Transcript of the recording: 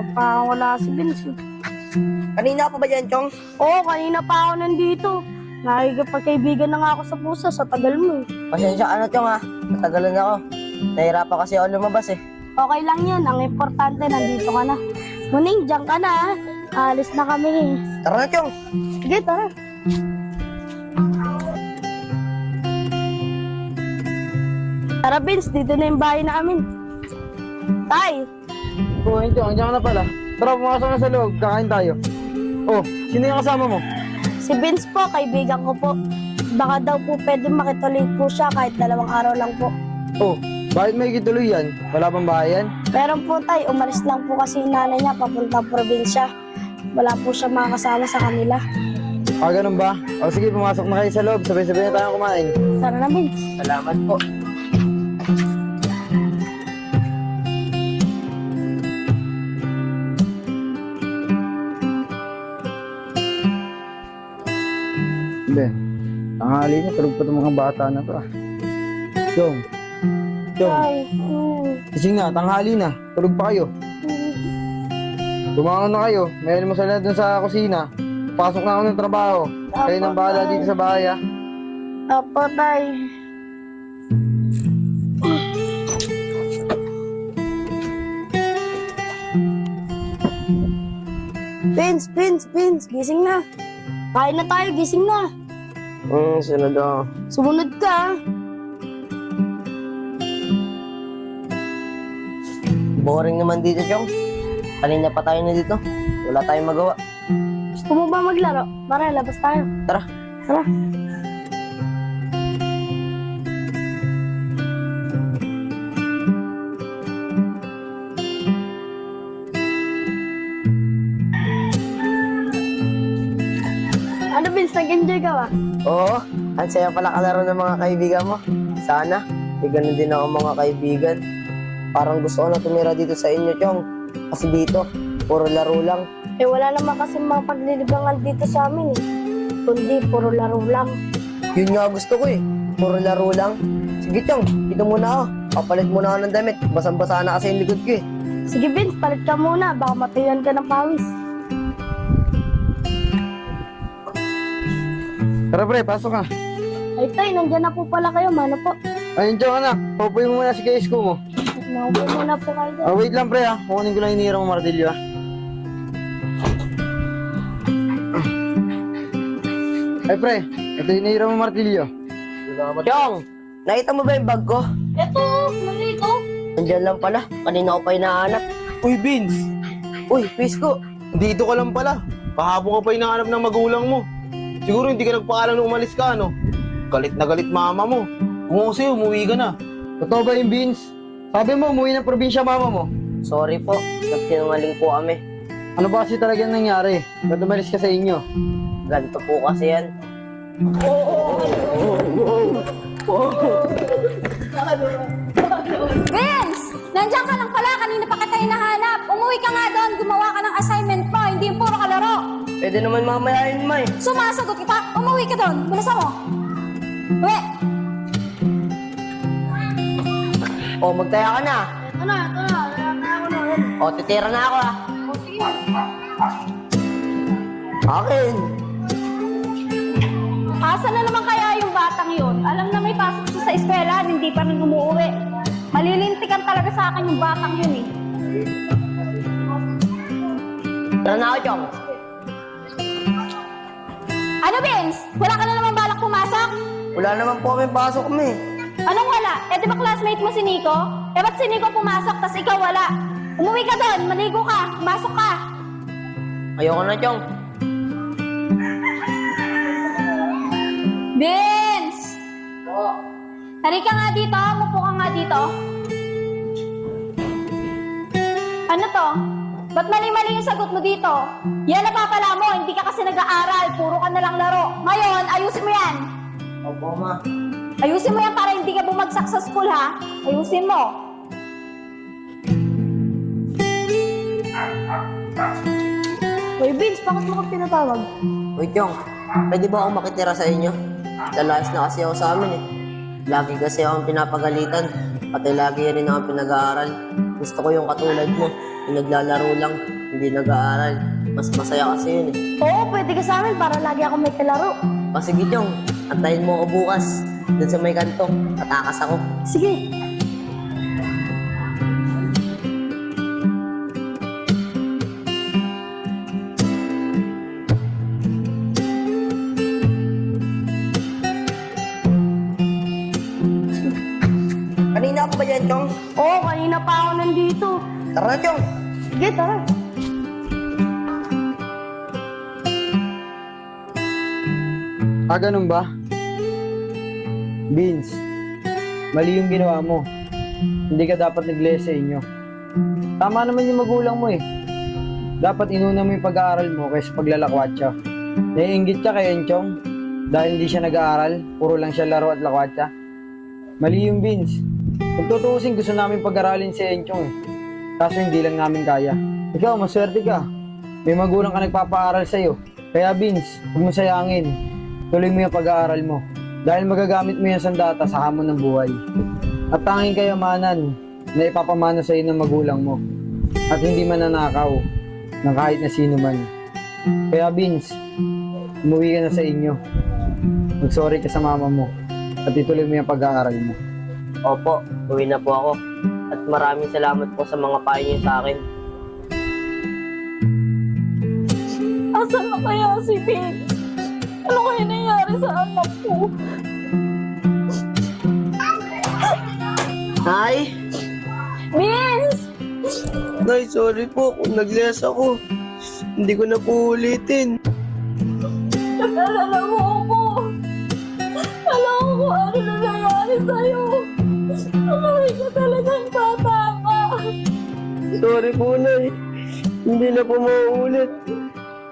Napawala si Vince. Kanina pa ba dyan, Chong? Oo, kanina pa ako nandito. Nakikipagkaibigan na nga ako sa pusa sa tagal mo. Pasensya ka na, Chong, ha? Natagalan ako. Nahirapan kasi ako lumabas, eh. Okay lang yan. Ang importante, nandito ka na. Muning, dyan ka na, ha? Alis na kami. Tara na, Chong. Sige, tara. Tara, Vince. Dito na yung bahay namin. Tay! Oo, Chong, andiyan ka na pala. Tara, pumasok na sa loob, kakain tayo. Oh, sino yung kasama mo? Si Vince po, kaibigan ko po. Baka daw po pwede makituloy po siya kahit 2 araw lang po. Oh, bakit may kituloy yan? Wala pang bahay yan? Meron po tay, umalis lang po kasi yung nanay niya papuntang probinsya. Wala po siya makakasama sa kanila. Ah, ganun ba? O sige, pumasok na kayo sa loob. Sabay-sabay na tayo kumain. Tara na, Vince. Salamat po. Hindi. Tanghali na, tulog pa itong mga bata na to ah. Chong. Chong. Tay, Kasi nga, tanghali na. Tulog pa kayo. Tumangon na kayo. May almusal na dun sa kusina. Pasok na ako ng trabaho. Kayo nang bahala dito sa bahay ah. Apo, tay. Vince, gising na. Kain na tayo, gising na. Sunod ako. Sumunod ka. Boring naman dito, Chong. Kanina pa tayo na dito. Wala tayong magawa. Gusto mo ba maglaro? Tara, labas tayo. Tara. Tara. Ano, Vince? Nag-enjoy ka ba? Oo, ang saya pala kalaro ng mga kaibigan mo. Sana, may ganun din ako mga kaibigan. Parang gusto ko na tumira dito sa inyo, Chong. Kasi dito, puro laro lang. Eh, wala naman kasi mga paglilibangan dito sa amin eh. Kundi, puro laro lang. Yun nga gusto ko eh. Puro laro lang. Sige, Chong, dito muna ako. Kapalit muna ako ng damit. Basang-basa na kasi yung likod ko eh. Sige, Vince, palit ka muna. Baka matuyan ka ng pawis. Tara pre, pasok ka. Ay, tay, nandiyan na po pala kayo. Mano po? Ayun, Chong anak. Paupuin mo muna si Kaisko mo. Naupo muna po kayo doon. Ah, wait lang pre ah. Kukunin ko lang yung hinirang martilyo ah. Ay pre, ito yung hinirang martilyo. Chong, nakita mo ba yung bag ko? Eto, nandito. Nandiyan lang pala. Kanina ko pa hinahanap. Uy, Vince! Uy, Pisco. Dito ka lang pala. Kahapon ka pa hinahanap ng magulang mo. Siguro hindi ka nagpaalam nung umalis ka, no? Galit na galit mama mo. Kung ako sa'yo, umuwi ka na. Totoo ba yung Vince? Sabi mo, umuwi ng probinsya mama mo. Sorry po. Nagsinungaling po kami. Ano ba kasi talaga nangyari? Ba't umalis ka sa inyo? Ganito po kasi yan. Vince! Nandiyan ka lang pala. Kanina pa kita hinahanap. Umuwi ka nga doon. Gumawa ka ng assignment mo. Hindi yung puro kalaro. Pwede naman mamaya yun, May. Sumasagot kita. Umuwi ka doon. Bilisan mo. Uwi! O, magtaya ka na. Ito na. Kaya ako na rin. O, titira na ako ah. O, sige. Akin. Asa na naman kaya yung batang yun? Alam na may pasok siya sa eskwela, hindi pa rin umuwi. Malilintikan talaga sa akin yung batang yun eh. Tara na ako, Chong. Ano, Vince? Wala ka na naman balak pumasok? Wala naman po kami pasok kami. Anong wala? Eh, di ba classmate mo si Nico? Eh, ba't si Nico pumasok, tas ikaw wala? Umuwi ka doon, maligo ka, pumasok ka. Ayoko na, Chong. Vince! Halika nga dito, mupo ka nga dito. Ano to? Ba't mali-mali yung sagot mo dito? Yan napapala mo, hindi ka kasi nag-aaral, puro ka na lang laro. Ngayon, ayusin mo yan. Opo, ma. Ayusin mo yan para hindi ka bumagsak sa school, ha? Ayusin mo. Uy, Vince, bakit mo ka pinatawag? Uy, Chong. Pwede ba ako makitira sa inyo? Dalayas na kasi ako sa amin eh. Lagi kasi akong pinapagalitan. Pati lagi rin akong pinag-aaral. Gusto ko yung katulad mo. yung naglalaro lang, hindi nag-aaral. Mas masaya kasi yun eh. Oo, pwede ka sa amin para lagi ako may kalaro. O sige, Chong, antayin mo ako bukas. Doon sa may kanto, tatakas ako. Sige. Kanina ako ba dyan, Chong? Oo, kanina pa ako nandito. Tara na, Chong. Sige, tara. Ganun ba? Vince, mali yung ginawa mo. Hindi ka dapat nag-less sa inyo. Tama naman yung magulang mo eh. Dapat inuna mo yung pag-aaral mo kaysa paglalakwatsa. Naiinggit ka kay Enchong dahil hindi siya nag-aaral, puro lang siya laro at lakwatsa. Mali yung Vince. Kung tutuusin, gusto namin pag-aralin si Enchong eh. Kaso hindi lang namin kaya. Ikaw, maswerte ka. May magulang ka nagpapaaral sa'yo. Kaya Vince, huwag mo sayangin. Tuloy mo yung pag-aaral mo. Dahil magagamit mo yan sandata sa hamon ng buhay. At tanging kayamanan na ipapamana sa iyo ng magulang mo. At hindi mananakaw ng kahit na sino man. Kaya Vince, umuwi ka na sa inyo. Mag-sorry ka sa mama mo. At ituloy mo yung pag-aaral mo. Opo, uwi na po ako. At maraming salamat po sa mga payo niyo sa akin. Asan na kaya si Vince? Ano kaya nangyari sa anak ko? Nay! Vince! Nay, sorry po kung nag-less ako. Hindi ko na po ulitin. Nag-alala mo ako. Alam ko kung ano na nangyari sa'yo. Ay, ka talagang bata ka. Sorry po, Nay. Hindi na po mauulit.